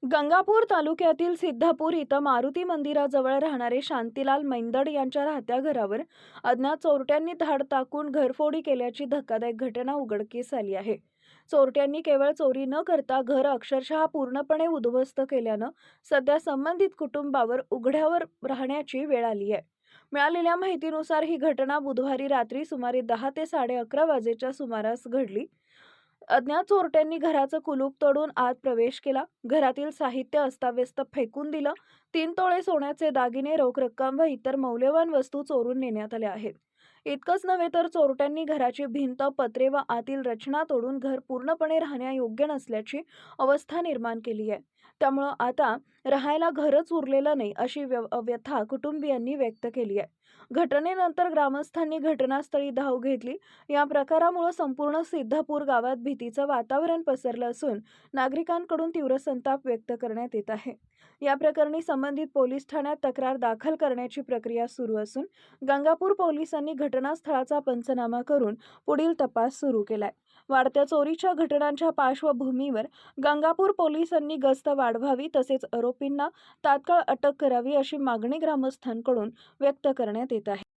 गंगापूर तालुक्यातील सिद्धापूर इथं मारुती मंदिराजवळ राहणारे शांतीलाल मैंदड यांच्या राहत्या घरावर अज्ञात चोरट्यांनी धाड टाकून घरफोडी केल्याची धक्कादायक घटना उघडकीस आली आहे. चोरट्यांनी केवळ चोरी न करता घर अक्षरशः पूर्णपणे उद्ध्वस्त केल्यानं सध्या संबंधित कुटुंबावर उघड्यावर राहण्याची वेळ आली आहे. मिळालेल्या माहितीनुसार ही घटना बुधवारी रात्री सुमारे 10 ते 11:30 वाजेच्या सुमारास घडली. अज्ञात चोरट्यांनी घराचं कुलूप तोडून आत प्रवेश केला. घरातील साहित्य अस्ताव्यस्त फेकून दिलं. 3 तोळे सोन्याचे दागिने, रोख रक्कम व इतर मौल्यवान वस्तू चोरून नेण्यात आल्या आहेत. इतकंच नव्हे तर चोरट्यांनी घराची भिंत, पत्रे व आतील रचना तोडून घर पूर्णपणे राहण्यायोग्य नसल्याची अवस्था निर्माण केली आहे. त्यामुळं आता राहायला घरच उरलेलं नाही अशी व्यथा कुटुंबियांनी व्यक्त केली आहे. घटनेनंतर ग्रामस्थांनी घटनास्थळी धाव घेतली. या प्रकारामुळे संपूर्ण सिद्धापूर गावात भीतीचं वातावरण पसरलं असून नागरिकांकडून तीव्र संताप व्यक्त करण्यात येत आहे. या प्रकरणी संबंधित पोलीस ठाण्यात तक्रार दाखल करण्याची प्रक्रिया सुरू असून गंगापूर पोलिसांनी घटनास्थळाचा पंचनामा करून पुढील तपास सुरू केलाय. वाढत्या चोरीच्या घटनांच्या पार्श्वभूमीवर गंगापूर पोलिसांनी गस्त वाढवावी तसेच आरोपींना तात्काळ अटक करावी अशी मागणी ग्रामस्थांकडून व्यक्त करण्यात येत आहे.